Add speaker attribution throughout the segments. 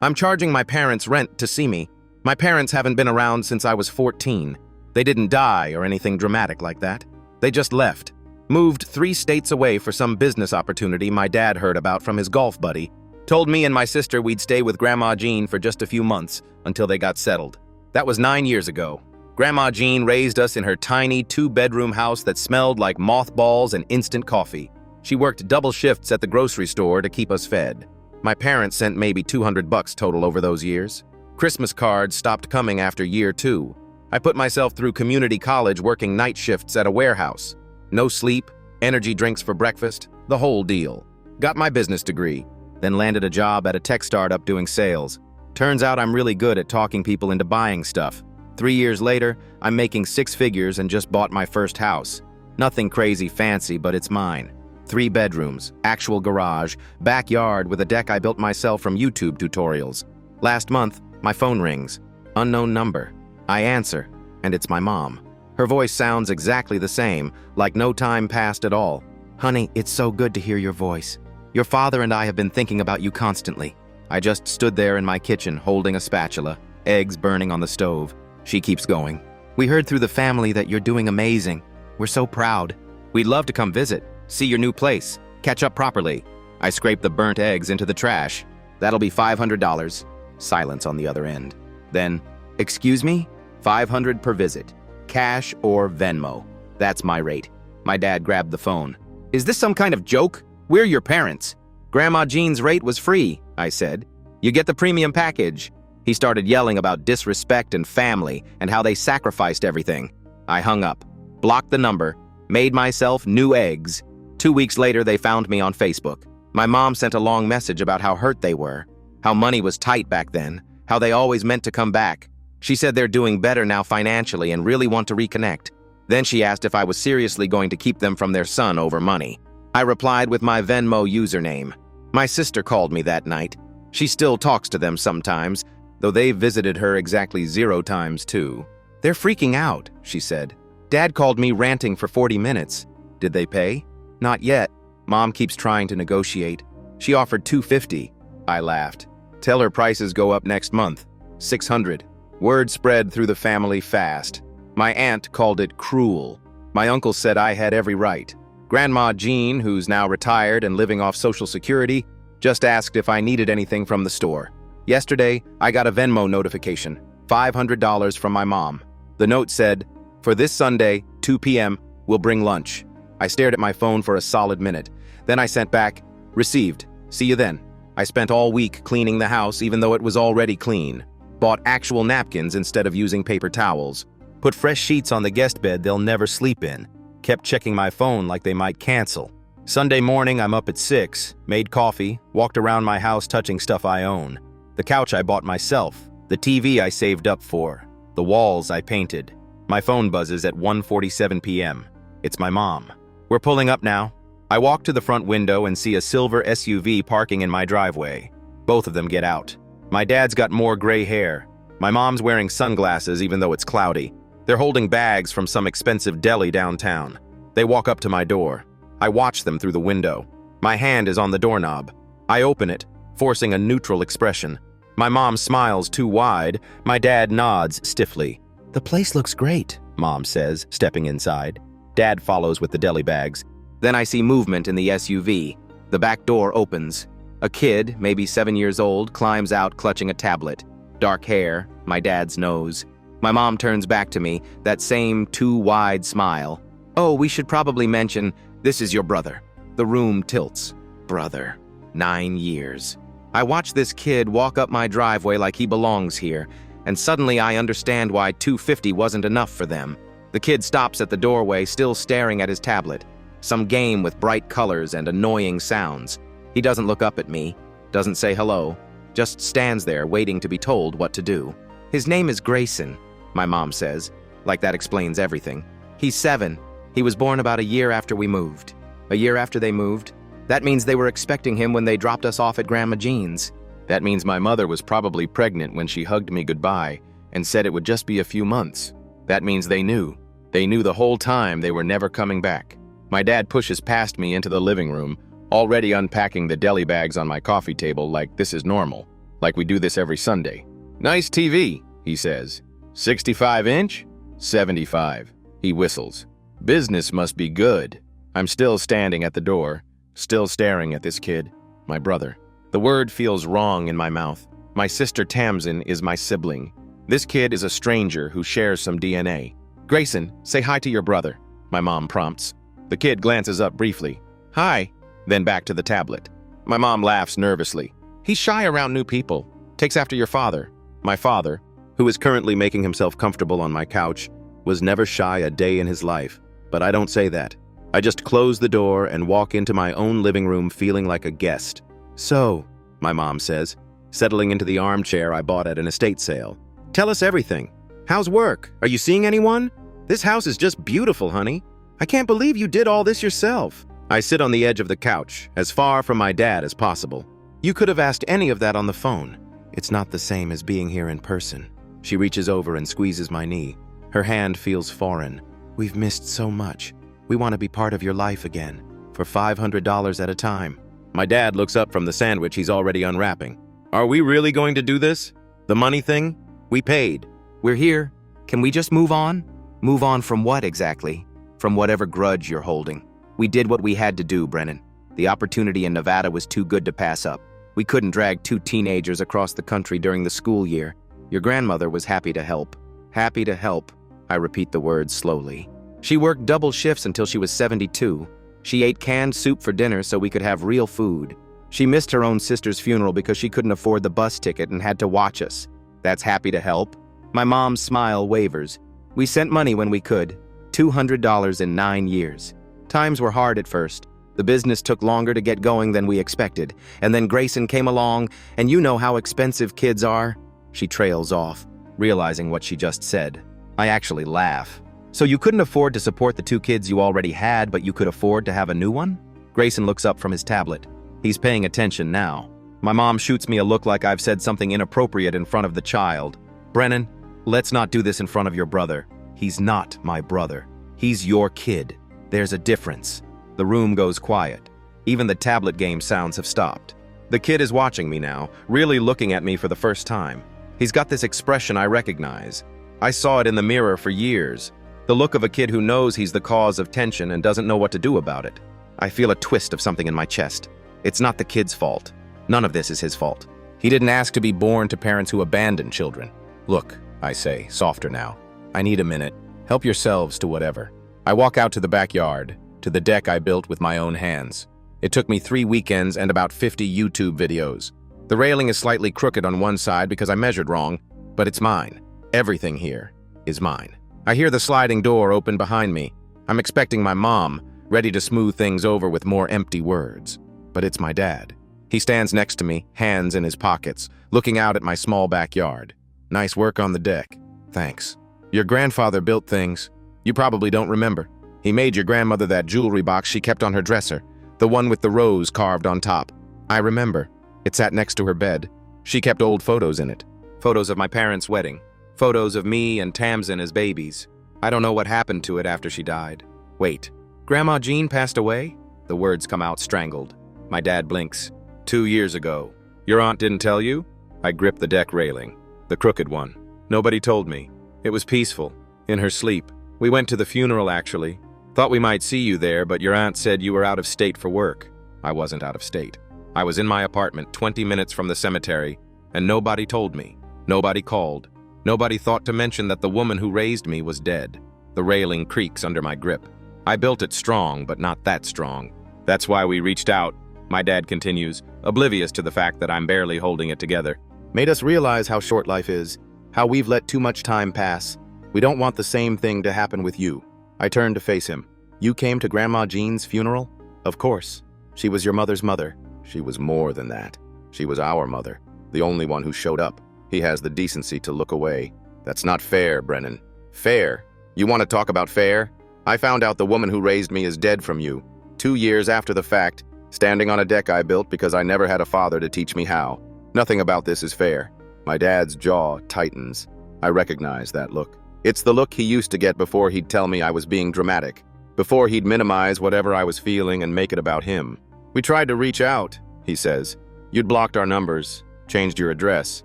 Speaker 1: I'm charging my parents rent to see me. My parents haven't been around since I was 14. They didn't die or anything dramatic like that. They just left. Moved 3 states away for some business opportunity my dad heard about from his golf buddy. Told me and my sister we'd stay with Grandma Jean for just a few months until they got settled. That was 9 years ago. Grandma Jean raised us in her tiny 2-bedroom house that smelled like mothballs and instant coffee. She worked double shifts at the grocery store to keep us fed. My parents sent maybe $200 total over those years. Christmas cards stopped coming after year 2. I put myself through community college working night shifts at a warehouse. No sleep, energy drinks for breakfast, the whole deal. Got my business degree, then landed a job at a tech startup doing sales. Turns out I'm really good at talking people into buying stuff. 3 years later, I'm making 6 figures and just bought my first house. Nothing crazy fancy, but it's mine. 3 bedrooms, actual garage, backyard with a deck I built myself from YouTube tutorials. Last month, my phone rings. Unknown number. I answer, and it's my mom. Her voice sounds exactly the same, like no time passed at all. "Honey, it's so good to hear your voice. Your father and I have been thinking about you constantly." I just stood there in my kitchen holding a spatula, eggs burning on the stove. She keeps going. "We heard through the family that you're doing amazing. We're so proud. We'd love to come visit, see your new place, catch up properly." I scrape the burnt eggs into the trash. "That'll be $500. Silence on the other end. Then, "Excuse me? $500 per visit. Cash or Venmo. That's my rate." My dad grabbed the phone. "Is this some kind of joke? We're your parents." "Grandma Jean's rate was free," I said. "You get the premium package." He started yelling about disrespect and family and how they sacrificed everything. I hung up, blocked the number, made myself new eggs. 2 weeks later, they found me on Facebook. My mom sent a long message about how hurt they were, how money was tight back then, how they always meant to come back. She said they're doing better now financially and really want to reconnect. Then she asked if I was seriously going to keep them from their son over money. I replied with my Venmo username. My sister called me that night. She still talks to them sometimes, though they've visited her exactly 0 times too. "They're freaking out," she said. "Dad called me ranting for 40 minutes. Did they pay?" "Not yet. Mom keeps trying to negotiate. She offered $250. I laughed. "Tell her prices go up next month. $600. Word spread through the family fast. My aunt called it cruel. My uncle said I had every right. Grandma Jean, who's now retired and living off Social Security, just asked if I needed anything from the store. Yesterday, I got a Venmo notification, $500 from my mom. The note said, "For this Sunday, 2 p.m., we'll bring lunch." I stared at my phone for a solid minute. Then I sent back, "Received. See you then." I spent all week cleaning the house even though it was already clean. Bought actual napkins instead of using paper towels. Put fresh sheets on the guest bed they'll never sleep in. Kept checking my phone like they might cancel. Sunday morning, I'm up at 6, made coffee, walked around my house touching stuff I own. The couch I bought myself, the TV I saved up for, the walls I painted. My phone buzzes at 1:47 p.m. It's my mom. "We're pulling up now." I walk to the front window and see a silver SUV parking in my driveway. Both of them get out. My dad's got more gray hair. My mom's wearing sunglasses even though it's cloudy. They're holding bags from some expensive deli downtown. They walk up to my door. I watch them through the window. My hand is on the doorknob. I open it, forcing a neutral expression. My mom smiles too wide. My dad nods stiffly. "The place looks great," Mom says, stepping inside. Dad follows with the deli bags. Then I see movement in the SUV. The back door opens. A kid, maybe 7 years old, climbs out clutching a tablet. Dark hair, my dad's nose. My mom turns back to me, that same too wide smile. "Oh, we should probably mention, this is your brother." The room tilts. Brother. 9 years. I watch this kid walk up my driveway like he belongs here, and suddenly I understand why $250 wasn't enough for them. The kid stops at the doorway, still staring at his tablet. Some game with bright colors and annoying sounds. He doesn't look up at me, doesn't say hello, just stands there waiting to be told what to do. "His name is Grayson," my mom says, like that explains everything. "He's 7. He was born about a year after we moved." A year after they moved? That means they were expecting him when they dropped us off at Grandma Jean's. That means my mother was probably pregnant when she hugged me goodbye and said it would just be a few months. That means they knew. They knew the whole time they were never coming back. My dad pushes past me into the living room, already unpacking the deli bags on my coffee table like this is normal. like we do this every Sunday. "Nice TV," he says. "65-inch? 75. He whistles. "Business must be good." I'm still standing at the door, still staring at this kid, my brother. The word feels wrong in my mouth. My sister Tamsin is my sibling. This kid is a stranger who shares some DNA. "Grayson, say hi to your brother," my mom prompts. The kid glances up briefly. "Hi," then back to the tablet. My mom laughs nervously. "He's shy around new people. Takes after your father." My father, who is currently making himself comfortable on my couch, was never shy a day in his life. But I don't say that. I just close the door and walk into my own living room feeling like a guest. "So," my mom says, settling into the armchair I bought at an estate sale. "Tell us everything. How's work? Are you seeing anyone? This house is just beautiful, honey. I can't believe you did all this yourself." I sit on the edge of the couch, as far from my dad as possible. "You could have asked any of that on the phone. It's not the same as being here in person." She reaches over and squeezes my knee. Her hand feels foreign. "We've missed so much. We want to be part of your life again, for $500 at a time." My dad looks up from the sandwich he's already unwrapping. "Are we really going to do this? The money thing? We paid. We're here. Can we just move on?" "Move on from what exactly?" "From whatever grudge you're holding. We did what we had to do, Brennan. The opportunity in Nevada was too good to pass up. We couldn't drag 2 teenagers across the country during the school year. Your grandmother was happy to help." "Happy to help." I repeat the words slowly. "She worked double shifts until she was 72. She ate canned soup for dinner so we could have real food. She missed her own sister's funeral because she couldn't afford the bus ticket and had to watch us. That's happy to help?" My mom's smile wavers. "We sent money when we could. $200 in 9 years. Times were hard at first. The business took longer to get going than we expected. And then Grayson came along, and you know how expensive kids are." She trails off, realizing what she just said. I actually laugh. "So you couldn't afford to support the 2 kids you already had, but you could afford to have a new one?" Grayson looks up from his tablet. He's paying attention now. My mom shoots me a look like I've said something inappropriate in front of the child. "Brennan, let's not do this in front of your brother. He's not my brother. He's your kid. There's a difference." The room goes quiet. Even the tablet game sounds have stopped. The kid is watching me now, really looking at me for the first time. He's got this expression I recognize. I saw it in the mirror for years. The look of a kid who knows he's the cause of tension and doesn't know what to do about it. I feel a twist of something in my chest. It's not the kid's fault. None of this is his fault. He didn't ask to be born to parents who abandon children. "Look," I say, softer now. "I need a minute. Help yourselves to whatever." I walk out to the backyard, to the deck I built with my own hands. It took me 3 weekends and about 50 YouTube videos. The railing is slightly crooked on one side because I measured wrong, but it's mine. Everything here is mine. I hear the sliding door open behind me. I'm expecting my mom, ready to smooth things over with more empty words. But it's my dad. He stands next to me, hands in his pockets, looking out at my small backyard. "Nice work on the deck." "Thanks. Your grandfather built things. You probably don't remember. He made your grandmother that jewelry box she kept on her dresser, the one with the rose carved on top." "I remember. It sat next to her bed. She kept old photos in it. Photos of my parents' wedding. Photos of me and Tamsin as babies. I don't know what happened to it after she died." "Wait, Grandma Jean passed away?" The words come out strangled. My dad blinks. 2 years ago. "Your aunt didn't tell you?" I grip the deck railing. The crooked one. "Nobody told me. It was peaceful. In her sleep. We went to the funeral, actually. Thought we might see you there, but your aunt said you were out of state for work." I wasn't out of state. I was in my apartment 20 minutes from the cemetery, and nobody told me. Nobody called. Nobody thought to mention that the woman who raised me was dead. The railing creaks under my grip. I built it strong, but not that strong. "That's why we reached out," my dad continues, oblivious to the fact that I'm barely holding it together. "Made us realize how short life is, how we've let too much time pass. We don't want the same thing to happen with you." I turned to face him. "You came to Grandma Jean's funeral?" "Of course. She was your mother's mother." "She was more than that. She was our mother, the only one who showed up." He has the decency to look away. "That's not fair, Brennan." "Fair? You want to talk about fair? I found out the woman who raised me is dead from you. 2 years after the fact, standing on a deck I built because I never had a father to teach me how. Nothing about this is fair." My dad's jaw tightens. I recognize that look. It's the look he used to get before he'd tell me I was being dramatic, before he'd minimize whatever I was feeling and make it about him. "We tried to reach out," he says. "You'd blocked our numbers. Changed your address.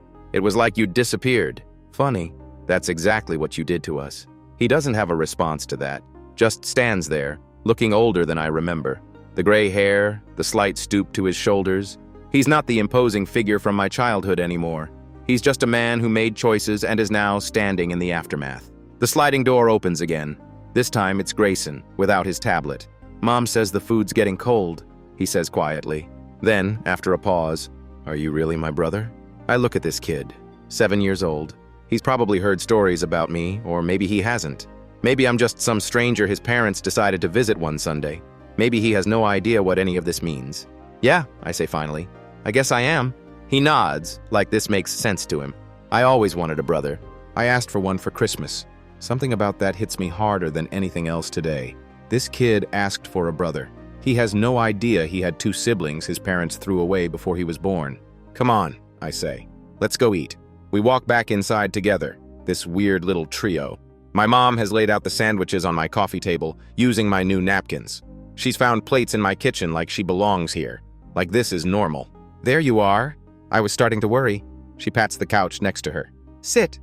Speaker 1: It was like you disappeared. Funny. That's exactly what you did to us. He doesn't have a response to that. Just stands there, looking older than I remember. The gray hair, the slight stoop to his shoulders. He's not the imposing figure from my childhood anymore. He's just a man who made choices and is now standing in the aftermath. The sliding door opens again. This time it's Grayson, without his tablet. Mom says the food's getting cold, he says quietly. Then, after a pause, "Are you really my brother?" I look at this kid, 7 years old. He's probably heard stories about me, or maybe he hasn't. Maybe I'm just some stranger his parents decided to visit one Sunday. Maybe he has no idea what any of this means. "Yeah," I say finally. "I guess I am." He nods, like this makes sense to him. I always wanted a brother. I asked for one for Christmas. Something about that hits me harder than anything else today. This kid asked for a brother. He has no idea he had 2 siblings his parents threw away before he was born. "Come on," I say. "Let's go eat." We walk back inside together, this weird little trio. My mom has laid out the sandwiches on my coffee table, using my new napkins. She's found plates in my kitchen like she belongs here. Like this is normal. "There you are." I was starting to worry. She pats the couch next to her. Sit.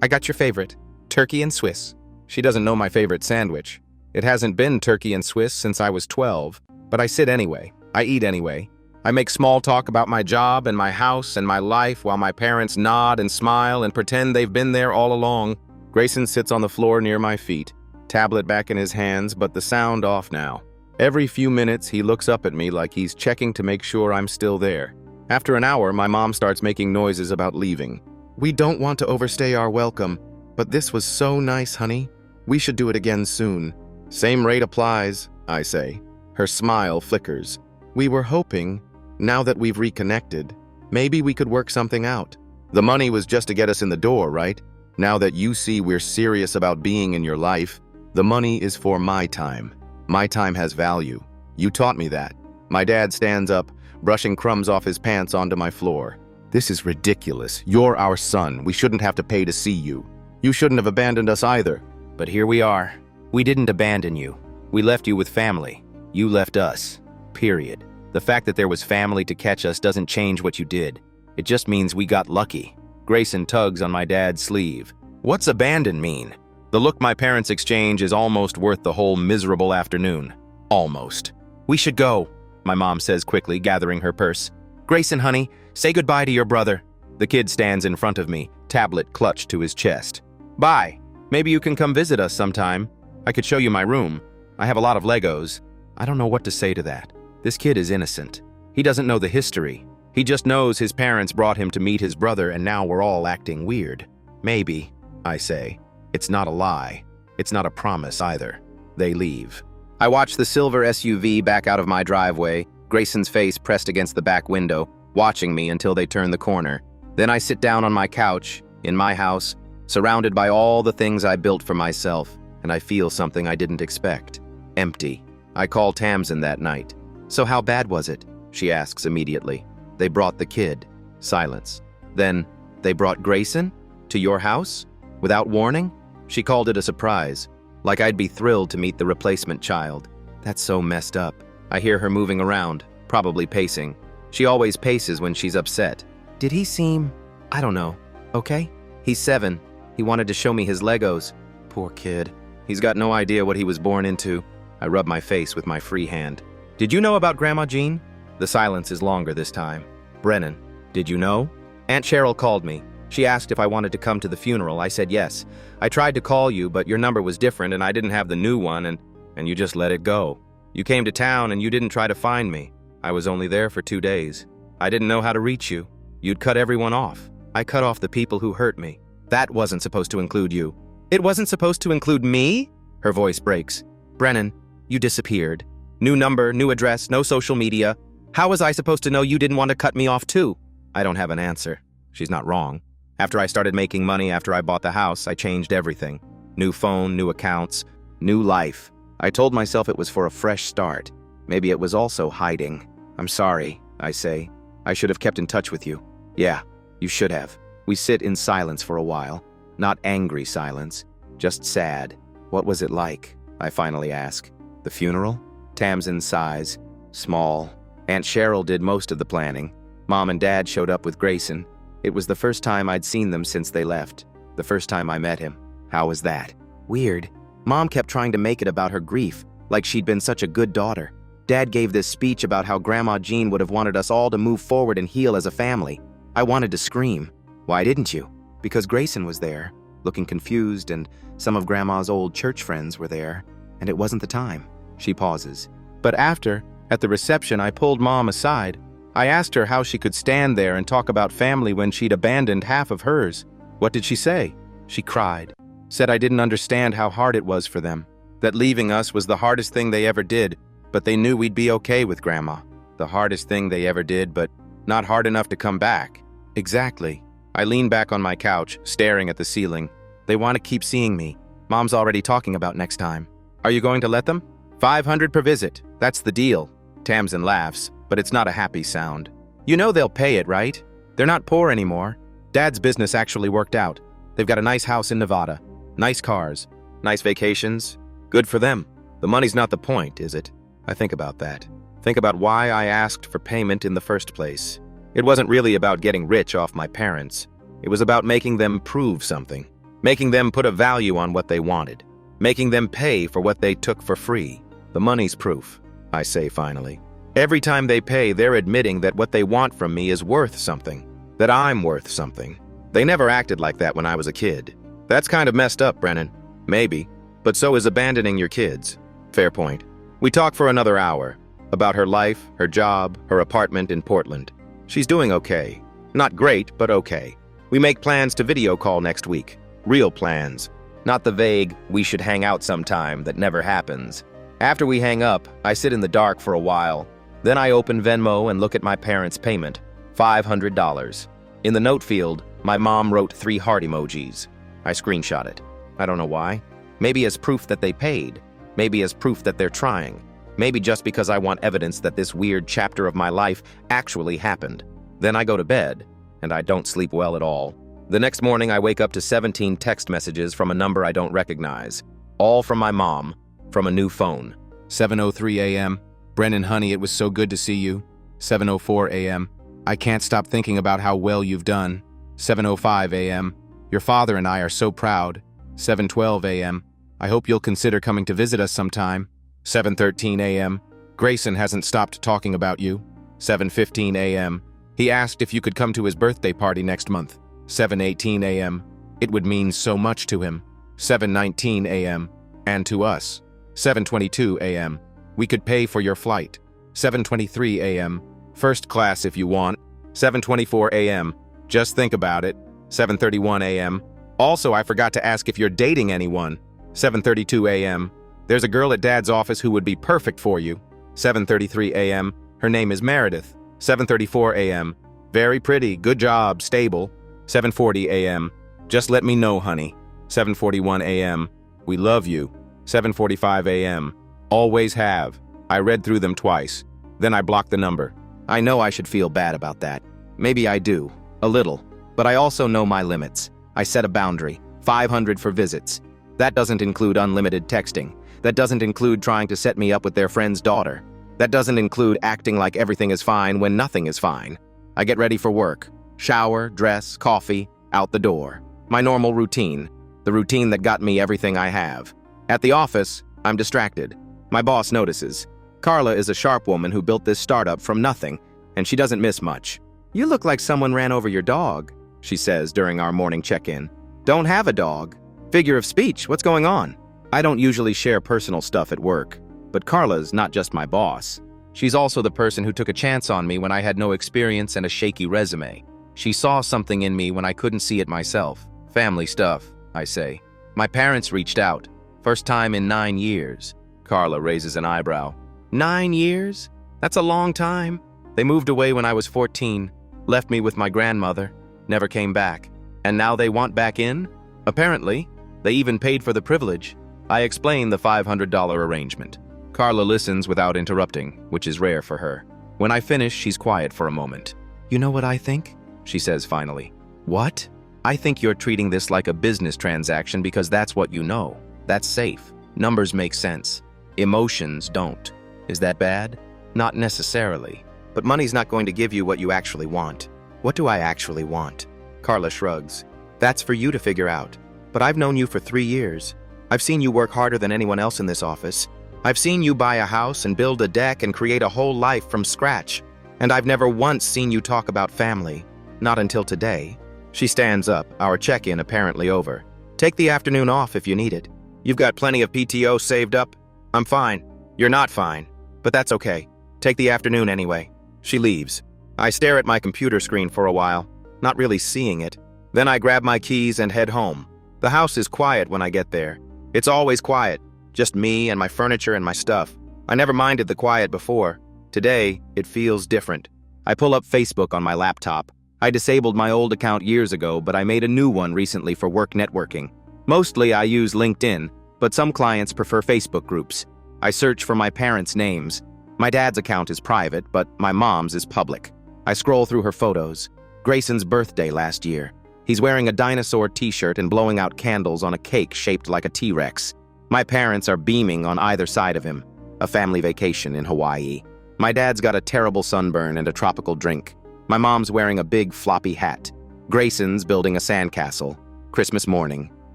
Speaker 1: I got your favorite. Turkey and Swiss." She doesn't know my favorite sandwich. It hasn't been turkey and Swiss since I was 12, but I sit anyway. I eat anyway. I make small talk about my job and my house and my life while my parents nod and smile and pretend they've been there all along. Grayson sits on the floor near my feet, tablet back in his hands, but the sound off now. Every few minutes, he looks up at me like he's checking to make sure I'm still there. After an hour, my mom starts making noises about leaving. "We don't want to overstay our welcome, but this was so nice, honey. We should do it again soon." "Same rate applies," I say. Her smile flickers. "We were hoping, now that we've reconnected, maybe we could work something out. The money was just to get us in the door, right? Now that you see we're serious about being in your life, the money is for my time. My time has value. You taught me that." My dad stands up, brushing crumbs off his pants onto my floor. "This is ridiculous. You're our son. We shouldn't have to pay to see you. You shouldn't have abandoned us either." "But here we are. We didn't abandon you. We left you with family. You left us. Period. The fact that there was family to catch us doesn't change what you did. It just means we got lucky." Grayson tugs on my dad's sleeve. "What's abandon mean?" The look my parents exchange is almost worth the whole miserable afternoon. Almost. "We should go," my mom says quickly, gathering her purse. "Grayson, honey, say goodbye to your brother." The kid stands in front of me, tablet clutched to his chest. "Bye. Maybe you can come visit us sometime. I could show you my room. I have a lot of Legos." I don't know what to say to that. This kid is innocent. He doesn't know the history. He just knows his parents brought him to meet his brother and now we're all acting weird. "Maybe," I say. It's not a lie. It's not a promise either. They leave. I watch the silver SUV back out of my driveway, Grayson's face pressed against the back window, watching me until they turn the corner. Then I sit down on my couch, in my house, surrounded by all the things I built for myself, and I feel something I didn't expect. Empty. I call Tamsin that night. "So how bad was it?" she asks immediately. "They brought the kid." Silence. Then, "They brought Grayson? To your house? Without warning?" She called it a surprise, like I'd be thrilled to meet the replacement child. That's so messed up. I hear her moving around, probably pacing. She always paces when she's upset. "Did he seem, I don't know, okay? He's 7. He wanted to show me his Legos. Poor kid. He's got no idea what he was born into." I rub my face with my free hand. "Did you know about Grandma Jean?" The silence is longer this time. "Brennan, did you know?" "Aunt Cheryl called me. She asked if I wanted to come to the funeral. I said yes. I tried to call you, but your number was different and I didn't have the new one and you just let it go. You came to town and you didn't try to find me. I was only there for 2 days. I didn't know how to reach you. You'd cut everyone off. I cut off the people who hurt me. That wasn't supposed to include you." "It wasn't supposed to include me?" Her voice breaks. "Brennan, you disappeared. New number, new address, no social media. How was I supposed to know you didn't want to cut me off too?" I don't have an answer. She's not wrong. After I started making money after I bought the house, I changed everything. New phone, new accounts, new life. I told myself it was for a fresh start. Maybe it was also hiding. "I'm sorry," I say. "I should have kept in touch with you." "Yeah, you should have." We sit in silence for a while. Not angry silence, just sad. "What was it like?" I finally ask. "The funeral?" Tamsin sighs. "Small. Aunt Cheryl did most of the planning. Mom and Dad showed up with Grayson. It was the first time I'd seen them since they left. The first time I met him. How was that? Weird. Mom kept trying to make it about her grief, like she'd been such a good daughter. Dad gave this speech about how Grandma Jean would have wanted us all to move forward and heal as a family. I wanted to scream. Why didn't you? Because Grayson was there, looking confused, and some of Grandma's old church friends were there, and it wasn't the time. She pauses. But after, at the reception, I pulled Mom aside. I asked her how she could stand there and talk about family when she'd abandoned half of hers. What did she say? She cried. Said I didn't understand how hard it was for them. That leaving us was the hardest thing they ever did, but they knew we'd be okay with Grandma. The hardest thing they ever did, but not hard enough to come back. Exactly. I lean back on my couch, staring at the ceiling. They want to keep seeing me. Mom's already talking about next time. Are you going to let them? $500 per visit. That's the deal. Tamsin laughs, but it's not a happy sound. You know they'll pay it, right? They're not poor anymore. Dad's business actually worked out. They've got a nice house in Nevada. Nice cars. Nice vacations. Good for them. The money's not the point, is it? I think about that. Think about why I asked for payment in the first place. It wasn't really about getting rich off my parents. It was about making them prove something. Making them put a value on what they wanted. Making them pay for what they took for free. The money's proof, I say finally. Every time they pay, they're admitting that what they want from me is worth something. That I'm worth something. They never acted like that when I was a kid. That's kind of messed up, Brennan. Maybe. But so is abandoning your kids. Fair point. We talk for another hour. About her life, her job, her apartment in Portland. She's doing okay. Not great, but okay. We make plans to video call next week. Real plans. Not the vague, we should hang out sometime that never happens. After we hang up, I sit in the dark for a while. Then I open Venmo and look at my parents' payment. $500. In the note field, my mom wrote 3 heart emojis. I screenshot it. I don't know why. Maybe as proof that they paid. Maybe as proof that they're trying. Maybe just because I want evidence that this weird chapter of my life actually happened. Then I go to bed, and I don't sleep well at all. The next morning, I wake up to 17 text messages from a number I don't recognize. All from my mom, from a new phone. 7:03 a.m. Brennan, honey, it was so good to see you. 7:04 a.m. I can't stop thinking about how well you've done. 7:05 a.m. Your father and I are so proud. 7:12 a.m. I hope you'll consider coming to visit us sometime. 7:13 a.m. Grayson hasn't stopped talking about you. 7:15 a.m. He asked if you could come to his birthday party next month. 7:18 a.m. It would mean so much to him. 7:19 a.m. And to us. 7:22 a.m. We could pay for your flight. 7:23 a.m. First class if you want. 7:24 a.m. Just think about it. 7:31 a.m. Also, I forgot to ask if you're dating anyone. 7:32 a.m. There's a girl at Dad's office who would be perfect for you. 7:33 a.m. Her name is Meredith. 7:34 a.m. Very pretty, good job, stable. 7:40 a.m. Just let me know, honey. 7:41 a.m. We love you. 7:45 a.m. Always have. I read through them twice. Then I blocked the number. I know I should feel bad about that. Maybe I do. A little. But I also know my limits. I set a boundary. 500 for visits. That doesn't include unlimited texting. That doesn't include trying to set me up with their friend's daughter. That doesn't include acting like everything is fine when nothing is fine. I get ready for work. Shower, dress, coffee, out the door. My normal routine. The routine that got me everything I have. At the office, I'm distracted. My boss notices. Carla is a sharp woman who built this startup from nothing, and she doesn't miss much. You look like someone ran over your dog, she says during our morning check-in. Don't have a dog. Figure of speech, what's going on? I don't usually share personal stuff at work, but Carla's not just my boss. She's also the person who took a chance on me when I had no experience and a shaky resume. She saw something in me when I couldn't see it myself. Family stuff, I say. My parents reached out. First time in 9 years. Carla raises an eyebrow. 9 years? That's a long time. They moved away when I was 14, left me with my grandmother, never came back. And now they want back in? Apparently. They even paid for the privilege. I explain the $500 arrangement. Carla listens without interrupting, which is rare for her. When I finish, she's quiet for a moment. You know what I think? She says finally. What? I think you're treating this like a business transaction because that's what you know. That's safe. Numbers make sense. Emotions don't. Is that bad? Not necessarily. but money's not going to give you what you actually want. What do I actually want? Carla shrugs. That's for you to figure out. But I've known you for 3 years. I've seen you work harder than anyone else in this office. I've seen you buy a house and build a deck and create a whole life from scratch. And I've never once seen you talk about family. Not until today. She stands up, our check-in apparently over. Take the afternoon off if you need it. You've got plenty of PTO saved up? I'm fine. You're not fine. But that's okay. Take the afternoon anyway. She leaves. I stare at my computer screen for a while, not really seeing it. Then I grab my keys and head home. The house is quiet when I get there. It's always quiet. Just me and my furniture and my stuff. I never minded the quiet before. Today, it feels different. I pull up Facebook on my laptop. I disabled my old account years ago, but I made a new one recently for work networking. Mostly I use LinkedIn, but some clients prefer Facebook groups. I search for my parents' names. My dad's account is private, but my mom's is public. I scroll through her photos. Grayson's birthday last year. He's wearing a dinosaur t-shirt and blowing out candles on a cake shaped like a T-Rex. My parents are beaming on either side of him. A family vacation in Hawaii. My dad's got a terrible sunburn and a tropical drink. My mom's wearing a big floppy hat. Grayson's building a sandcastle. Christmas morning.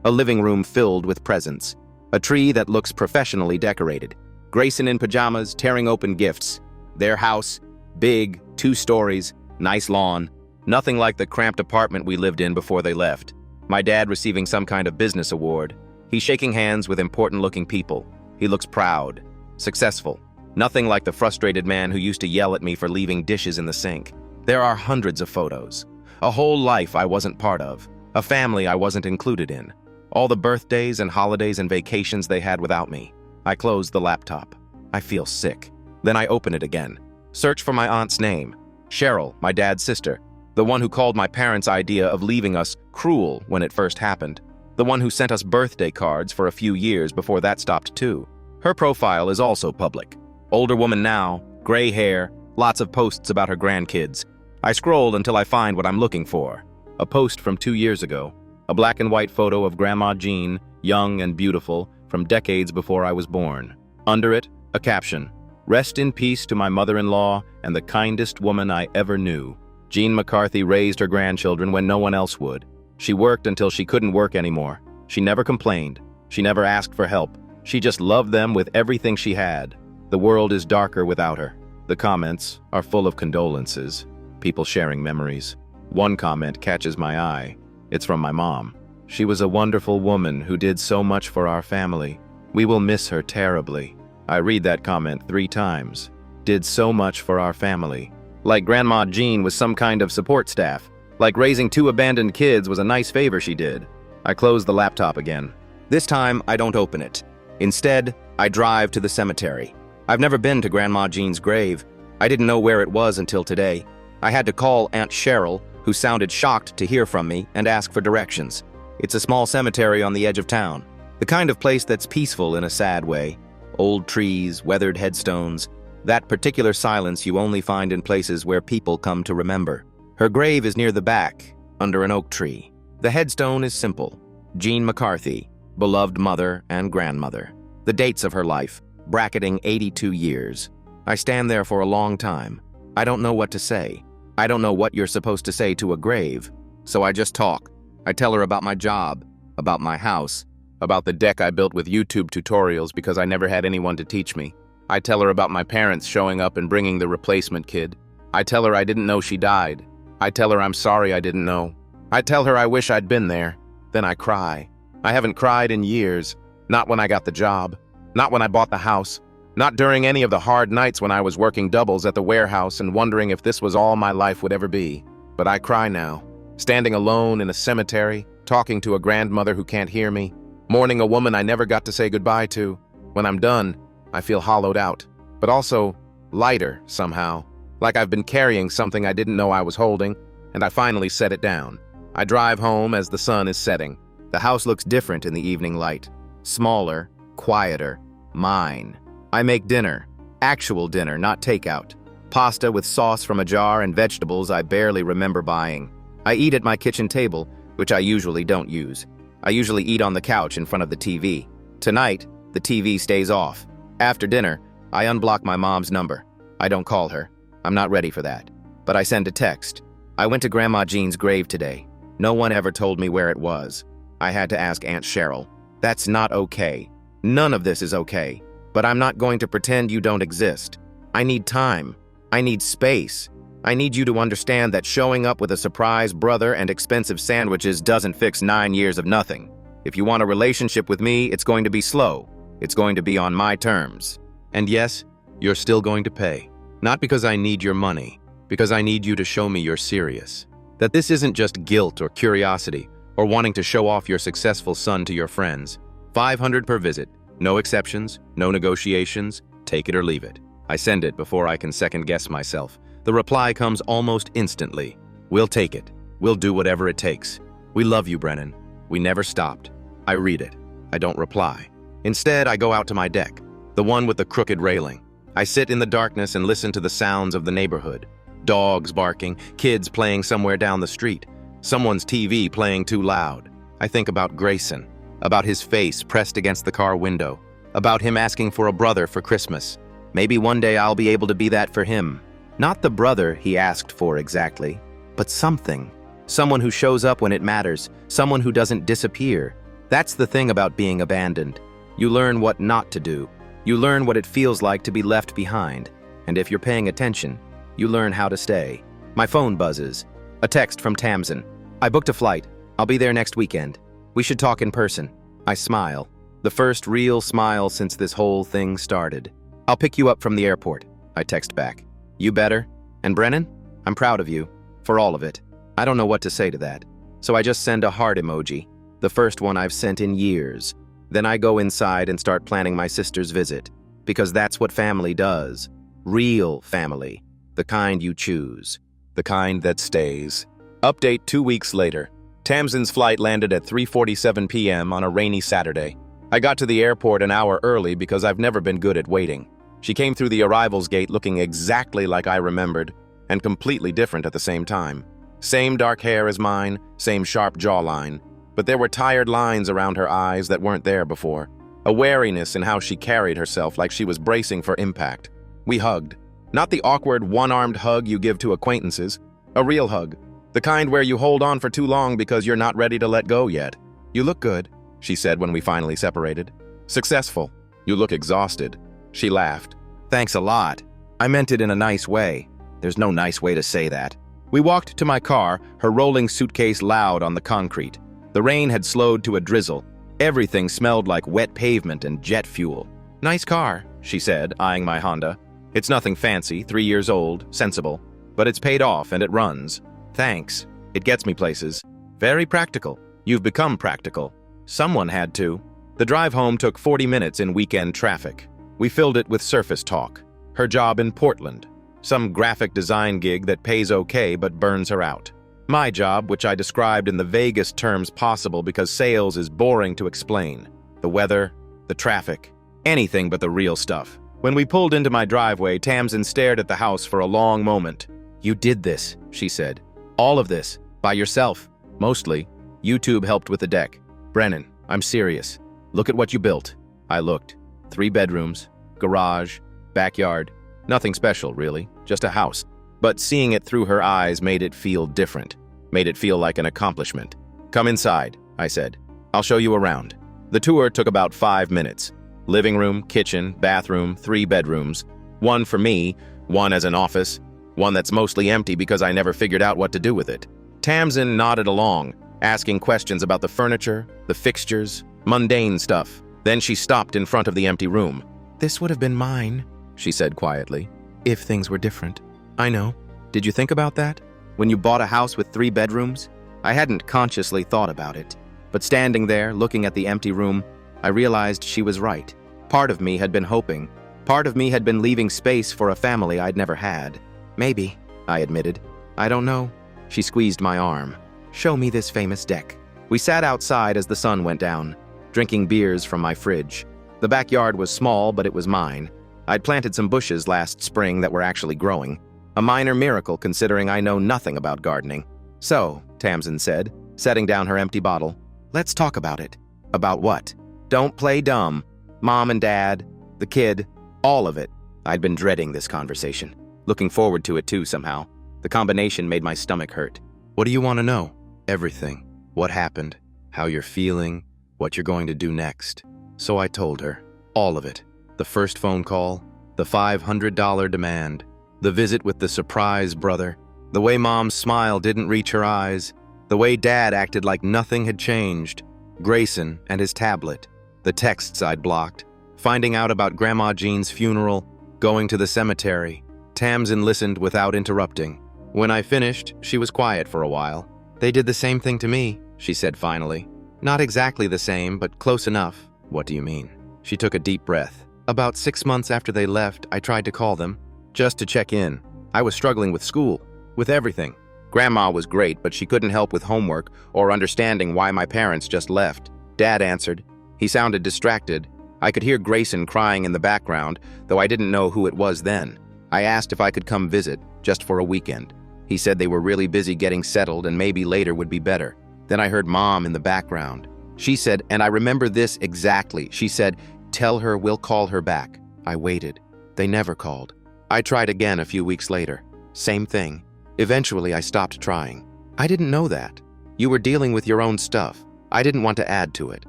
Speaker 1: A living room filled with presents. A tree that looks professionally decorated. Grayson in pajamas, tearing open gifts. Their house, big, 2 stories, nice lawn. Nothing like the cramped apartment we lived in before they left. My dad receiving some kind of business award. He's shaking hands with important-looking people. He looks proud, successful. Nothing like the frustrated man who used to yell at me for leaving dishes in the sink. There are hundreds of photos. A whole life I wasn't part of. A family I wasn't included in. All the birthdays and holidays and vacations they had without me. I close the laptop. I feel sick. Then I open it again. Search for my aunt's name. Cheryl, my dad's sister. The one who called my parents' idea of leaving us cruel when it first happened. The one who sent us birthday cards for a few years before that stopped too. Her profile is also public. Older woman now, gray hair, lots of posts about her grandkids. I scroll until I find what I'm looking for. A post from 2 years ago. A black and white photo of Grandma Jean, young and beautiful, from decades before I was born. Under it, a caption. Rest in peace to my mother-in-law and the kindest woman I ever knew. Jean McCarthy raised her grandchildren when no one else would. She worked until she couldn't work anymore. She never complained. She never asked for help. She just loved them with everything she had. The world is darker without her. The comments are full of condolences, people sharing memories. One comment catches my eye. It's from my mom. She was a wonderful woman who did so much for our family. We will miss her terribly. I read that comment 3 times. Did so much for our family. Like Grandma Jean was some kind of support staff. Like raising 2 abandoned kids was a nice favor she did. I close the laptop again. This time, I don't open it. Instead, I drive to the cemetery. I've never been to Grandma Jean's grave. I didn't know where it was until today. I had to call Aunt Cheryl, who sounded shocked to hear from me, and ask for directions. It's a small cemetery on the edge of town. The kind of place that's peaceful in a sad way. Old trees, weathered headstones. That particular silence you only find in places where people come to remember. Her grave is near the back, under an oak tree. The headstone is simple. Jean McCarthy, beloved mother and grandmother. The dates of her life, bracketing 82 years. I stand there for a long time. I don't know what to say. I don't know what you're supposed to say to a grave. So I just talk. I tell her about my job, about my house, about the deck I built with YouTube tutorials because I never had anyone to teach me. I tell her about my parents showing up and bringing the replacement kid. I tell her I didn't know she died. I tell her I'm sorry I didn't know. I tell her I wish I'd been there. Then I cry. I haven't cried in years. Not when I got the job. Not when I bought the house. Not during any of the hard nights when I was working doubles at the warehouse and wondering if this was all my life would ever be. But I cry now. Standing alone in a cemetery, talking to a grandmother who can't hear me, mourning a woman I never got to say goodbye to. When I'm done, I feel hollowed out, but also lighter somehow, like I've been carrying something I didn't know I was holding, and I finally set it down. I drive home as the sun is setting. The house looks different in the evening light. Smaller, quieter, mine. I make dinner. Actual dinner, not takeout. Pasta with sauce from a jar and vegetables I barely remember buying. I eat at my kitchen table, which I usually don't use. I usually eat on the couch in front of the TV. Tonight, the TV stays off. After dinner, I unblock my mom's number. I don't call her. I'm not ready for that. But I send a text. I went to Grandma Jean's grave today. No one ever told me where it was. I had to ask Aunt Cheryl. That's not okay. None of this is okay. But I'm not going to pretend you don't exist. I need time. I need space. I need you to understand that showing up with a surprise brother and expensive sandwiches doesn't fix 9 years of nothing. If you want a relationship with me, it's going to be slow. It's going to be on my terms. And yes, you're still going to pay. Not because I need your money, because I need you to show me you're serious. That this isn't just guilt or curiosity or wanting to show off your successful son to your friends. $500 per visit. No exceptions, no negotiations. Take it or leave it. I send it before I can second-guess myself. The reply comes almost instantly. We'll take it. We'll do whatever it takes. We love you, Brennan. We never stopped. I read it. I don't reply. Instead, I go out to my deck, the one with the crooked railing. I sit in the darkness and listen to the sounds of the neighborhood. Dogs barking, kids playing somewhere down the street, someone's TV playing too loud. I think about Grayson, about his face pressed against the car window, about him asking for a brother for Christmas. Maybe one day I'll be able to be that for him. Not the brother he asked for exactly, but something. Someone who shows up when it matters, someone who doesn't disappear. That's the thing about being abandoned. You learn what not to do. You learn what it feels like to be left behind. And if you're paying attention, you learn how to stay. My phone buzzes. A text from Tamsin. I booked a flight. I'll be there next weekend. We should talk in person. I smile. The first real smile since this whole thing started. I'll pick you up from the airport. I text back. You better? And Brennan? I'm proud of you. For all of it. I don't know what to say to that. So I just send a heart emoji. The first one I've sent in years. Then I go inside and start planning my sister's visit. Because that's what family does. Real family. The kind you choose. The kind that stays. Update 2 weeks later. Tamsin's flight landed at 3:47 p.m. on a rainy Saturday. I got to the airport an hour early because I've never been good at waiting. She came through the arrivals gate looking exactly like I remembered, and completely different at the same time. Same dark hair as mine, same sharp jawline, but there were tired lines around her eyes that weren't there before. A wariness in how she carried herself like she was bracing for impact. We hugged. Not the awkward one-armed hug you give to acquaintances. A real hug. The kind where you hold on for too long because you're not ready to let go yet. You look good, she said when we finally separated. Successful. You look exhausted. She laughed. Thanks a lot. I meant it in a nice way. There's no nice way to say that. We walked to my car, her rolling suitcase loud on the concrete. The rain had slowed to a drizzle. Everything smelled like wet pavement and jet fuel. Nice car, she said, eyeing my Honda. It's nothing fancy, 3 years old, sensible. But it's paid off and it runs. Thanks. It gets me places. Very practical. You've become practical. Someone had to. The drive home took 40 minutes in weekend traffic. We filled it with surface talk. Her job in Portland. Some graphic design gig that pays okay but burns her out. My job, which I described in the vaguest terms possible because sales is boring to explain. The weather, the traffic, anything but the real stuff. When we pulled into my driveway, Tamsin stared at the house for a long moment. You did this, she said. All of this, by yourself. Mostly. YouTube helped with the deck. Brennan, I'm serious. Look at what you built. I looked. 3 bedrooms, garage, backyard. Nothing special, really. Just a house. But seeing it through her eyes made it feel different. Made it feel like an accomplishment. Come inside, I said. I'll show you around. The tour took about 5 minutes. Living room, kitchen, bathroom, 3 bedrooms. One for me, one as an office, one that's mostly empty because I never figured out what to do with it. Tamsin nodded along, asking questions about the furniture, the fixtures, mundane stuff. Then she stopped in front of the empty room. This would have been mine, she said quietly, if things were different. I know. Did you think about that? When you bought a house with 3 bedrooms? I hadn't consciously thought about it. But standing there, looking at the empty room, I realized she was right. Part of me had been hoping. Part of me had been leaving space for a family I'd never had. Maybe, I admitted. I don't know. She squeezed my arm. Show me this famous deck. We sat outside as the sun went down, drinking beers from my fridge. The backyard was small, but it was mine. I'd planted some bushes last spring that were actually growing. A minor miracle considering I know nothing about gardening. So, Tamsin said, setting down her empty bottle, let's talk about it. About what? Don't play dumb. Mom and Dad, the kid, all of it. I'd been dreading this conversation. Looking forward to it too somehow. The combination made my stomach hurt. What do you want to know? Everything. What happened, how you're feeling, what you're going to do next. So I told her. All of it. The first phone call, the $500 demand, the visit with the surprise brother, the way Mom's smile didn't reach her eyes, the way Dad acted like nothing had changed, Grayson and his tablet, the texts I'd blocked, finding out about Grandma Jean's funeral, going to the cemetery. Tamsin listened without interrupting. When I finished, she was quiet for a while. They did the same thing to me, she said finally. Not exactly the same, but close enough. What do you mean? She took a deep breath. About 6 months after they left, I tried to call them, just to check in. I was struggling with school, with everything. Grandma was great, but she couldn't help with homework or understanding why my parents just left. Dad answered. He sounded distracted. I could hear Grayson crying in the background, though I didn't know who it was then. I asked if I could come visit, just for a weekend. He said they were really busy getting settled and maybe later would be better. Then I heard Mom in the background. She said, and I remember this exactly, she said, "Tell her we'll call her back." I waited. They never called. I tried again a few weeks later. Same thing. Eventually, I stopped trying. I didn't know that. You were dealing with your own stuff. I didn't want to add to it.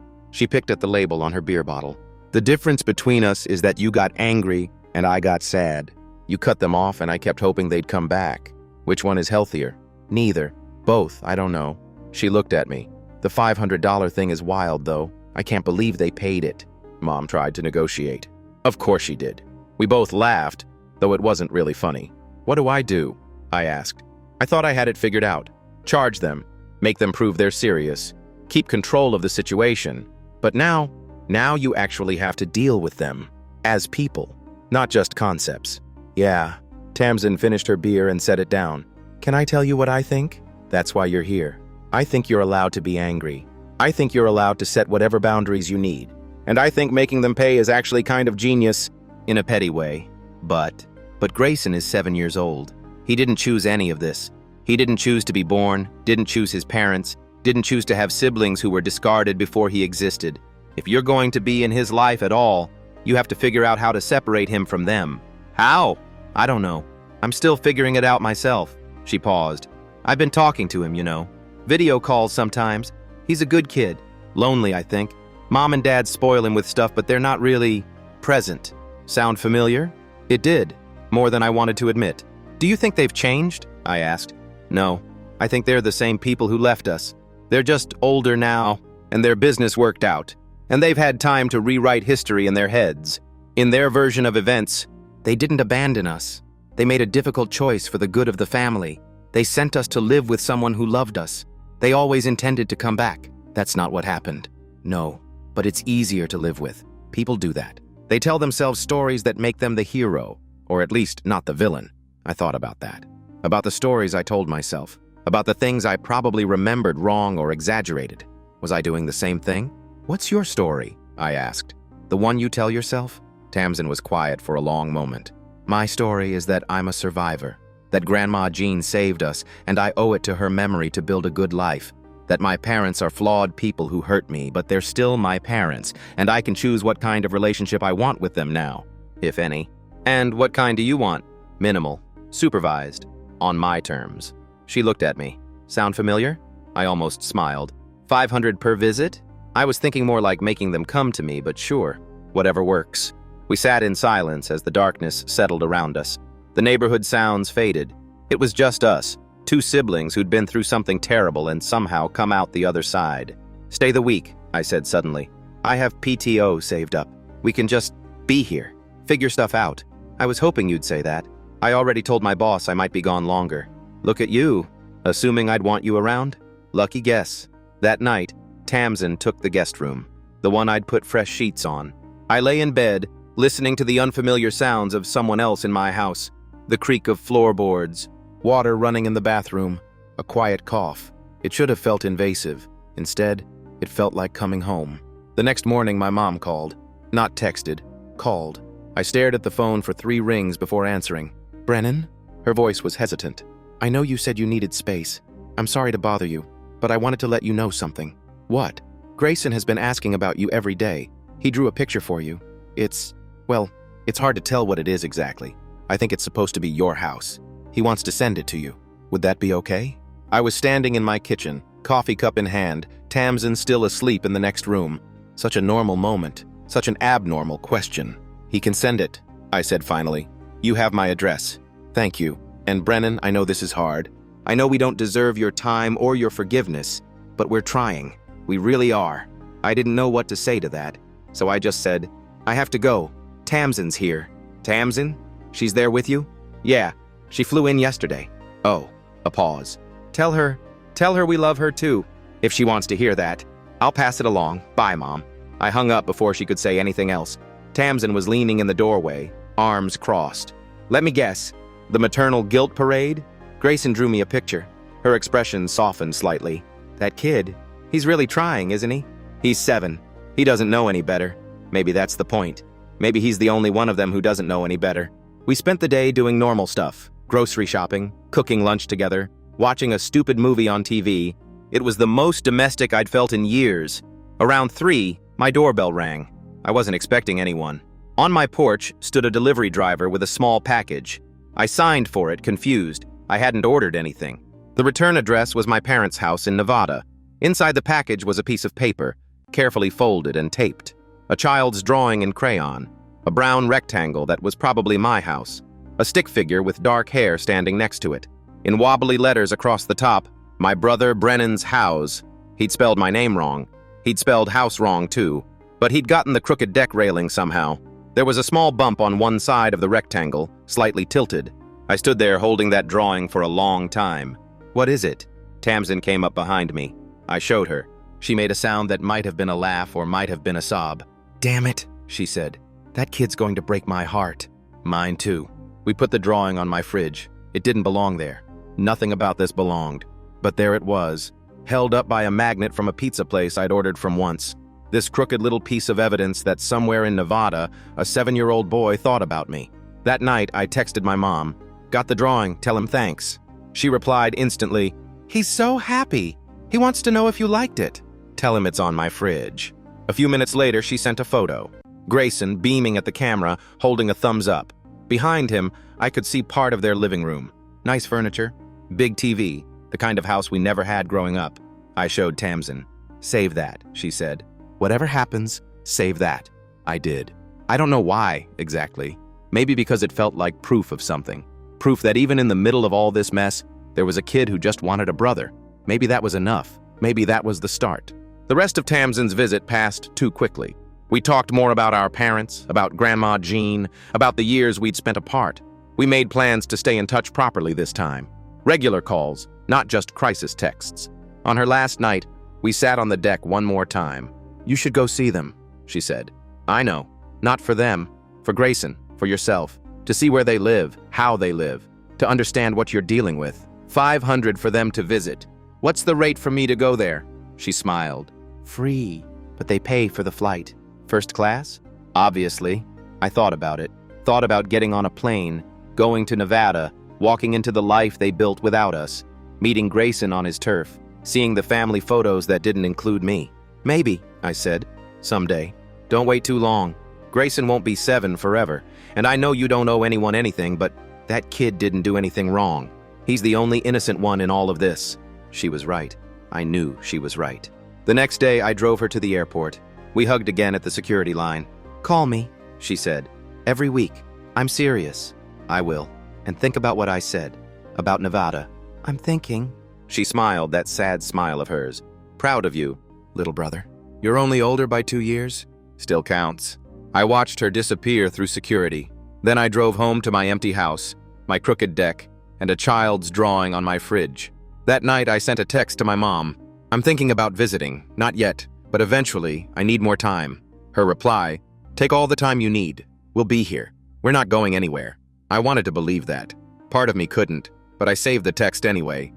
Speaker 1: She picked at the label on her beer bottle. The difference between us is that you got angry and I got sad. You cut them off and I kept hoping they'd come back. Which one is healthier? Neither. Both, I don't know. She looked at me. The $500 thing is wild, though. I can't believe they paid it. Mom tried to negotiate. Of course she did. We both laughed, though it wasn't really funny. What do? I asked. I thought I had it figured out. Charge them. Make them prove they're serious. Keep control of the situation. But now you actually have to deal with them. As people. Not just concepts. Yeah. Tamsin finished her beer and set it down. Can I tell you what I think? That's why you're here. I think you're allowed to be angry. I think you're allowed to set whatever boundaries you need. And I think making them pay is actually kind of genius, in a petty way. But Grayson is 7 years old. He didn't choose any of this. He didn't choose to be born, didn't choose his parents, didn't choose to have siblings who were discarded before he existed. If you're going to be in his life at all, you have to figure out how to separate him from them. How? I don't know. I'm still figuring it out myself. She paused. I've been talking to him, you know. Video calls sometimes. He's a good kid. Lonely, I think. Mom and Dad spoil him with stuff, but they're not really present. Sound familiar? It did. More than I wanted to admit. Do you think they've changed? I asked. No. I think they're the same people who left us. They're just older now, and their business worked out. And they've had time to rewrite history in their heads. In their version of events, they didn't abandon us. They made a difficult choice for the good of the family. They sent us to live with someone who loved us. They always intended to come back. That's not what happened. No, but it's easier to live with. People do that. They tell themselves stories that make them the hero, or at least not the villain. I thought about that. About the stories I told myself. About the things I probably remembered wrong or exaggerated. Was I doing the same thing? What's your story? I asked. The one you tell yourself? Tamsin was quiet for a long moment. My story is that I'm a survivor. That Grandma Jean saved us, and I owe it to her memory to build a good life. That my parents are flawed people who hurt me, but they're still my parents, and I can choose what kind of relationship I want with them now, if any. And what kind do you want? Minimal. Supervised. On my terms. She looked at me. Sound familiar? I almost smiled. $500 per visit? I was thinking more like making them come to me, but sure. Whatever works. We sat in silence as the darkness settled around us. The neighborhood sounds faded. It was just us, two siblings who'd been through something terrible and somehow come out the other side. Stay the week, I said suddenly. I have PTO saved up. We can just be here, figure stuff out. I was hoping you'd say that. I already told my boss I might be gone longer. Look at you, assuming I'd want you around? Lucky guess. That night, Tamsin took the guest room, the one I'd put fresh sheets on. I lay in bed, listening to the unfamiliar sounds of someone else in my house. The creak of floorboards, water running in the bathroom, a quiet cough. It should have felt invasive. Instead, it felt like coming home. The next morning, my mom called. Not texted, called. I stared at the phone for 3 rings before answering. Brennan? Her voice was hesitant. I know you said you needed space. I'm sorry to bother you, but I wanted to let you know something. What? Grayson has been asking about you every day. He drew a picture for you. It's hard to tell what it is exactly. I think it's supposed to be your house. He wants to send it to you. Would that be okay? I was standing in my kitchen, coffee cup in hand, Tamsin still asleep in the next room. Such a normal moment, such an abnormal question. He can send it, I said finally. You have my address. Thank you. And Brennan, I know this is hard. I know we don't deserve your time or your forgiveness, but we're trying. We really are. I didn't know what to say to that, so I just said, I have to go. Tamsin's here. Tamsin? She's there with you? Yeah, she flew in yesterday. Oh, a pause. Tell her we love her too, if she wants to hear that. I'll pass it along. Bye, Mom. I hung up before she could say anything else. Tamsin was leaning in the doorway, arms crossed. Let me guess, the maternal guilt parade? Grayson drew me a picture. Her expression softened slightly. That kid, he's really trying, isn't he? He's 7. He doesn't know any better. Maybe that's the point. Maybe he's the only one of them who doesn't know any better. We spent the day doing normal stuff. Grocery shopping, cooking lunch together, watching a stupid movie on TV. It was the most domestic I'd felt in years. Around 3, my doorbell rang. I wasn't expecting anyone. On my porch stood a delivery driver with a small package. I signed for it, confused. I hadn't ordered anything. The return address was my parents' house in Nevada. Inside the package was a piece of paper, carefully folded and taped. A child's drawing in crayon. A brown rectangle that was probably my house. A stick figure with dark hair standing next to it. In wobbly letters across the top, my brother Brennan's house. He'd spelled my name wrong. He'd spelled house wrong too. But he'd gotten the crooked deck railing somehow. There was a small bump on one side of the rectangle, slightly tilted. I stood there holding that drawing for a long time. What is it? Tamsin came up behind me. I showed her. She made a sound that might have been a laugh or might have been a sob. Damn it, she said. That kid's going to break my heart. Mine too. We put the drawing on my fridge. It didn't belong there. Nothing about this belonged. But there it was, held up by a magnet from a pizza place I'd ordered from once. This crooked little piece of evidence that somewhere in Nevada, a 7-year-old boy thought about me. That night, I texted my mom. Got the drawing, tell him thanks. She replied instantly, he's so happy. He wants to know if you liked it. Tell him it's on my fridge. A few minutes later, she sent a photo. Grayson beaming at the camera, holding a thumbs up. Behind him, I could see part of their living room. Nice furniture, big TV, the kind of house we never had growing up. I showed Tamsin. Save that, she said. Whatever happens, save that. I did. I don't know why, exactly. Maybe because it felt like proof of something. Proof that even in the middle of all this mess, there was a kid who just wanted a brother. Maybe that was enough. Maybe that was the start. The rest of Tamsin's visit passed too quickly. We talked more about our parents, about Grandma Jean, about the years we'd spent apart. We made plans to stay in touch properly this time. Regular calls, not just crisis texts. On her last night, we sat on the deck one more time. You should go see them, she said. I know. Not for them. For Grayson. For yourself. To see where they live, how they live. To understand what you're dealing with. $500 for them to visit. What's the rate for me to go there? She smiled. Free. But they pay for the flight. First class? Obviously. I thought about it. Thought about getting on a plane, going to Nevada, walking into the life they built without us, meeting Grayson on his turf, seeing the family photos that didn't include me. Maybe, I said. Someday. Don't wait too long. Grayson won't be 7 forever, and I know you don't owe anyone anything, but that kid didn't do anything wrong. He's the only innocent one in all of this. She was right. I knew she was right. The next day, I drove her to the airport. We hugged again at the security line. Call me, she said. Every week. I'm serious. I will. And think about what I said. About Nevada. I'm thinking. She smiled, that sad smile of hers. Proud of you, little brother. You're only older by 2 years? Still counts. I watched her disappear through security. Then I drove home to my empty house, my crooked deck, and a child's drawing on my fridge. That night, I sent a text to my mom. I'm thinking about visiting. Not yet, but eventually, I need more time. Her reply, take all the time you need. We'll be here. We're not going anywhere. I wanted to believe that. Part of me couldn't, but I saved the text anyway.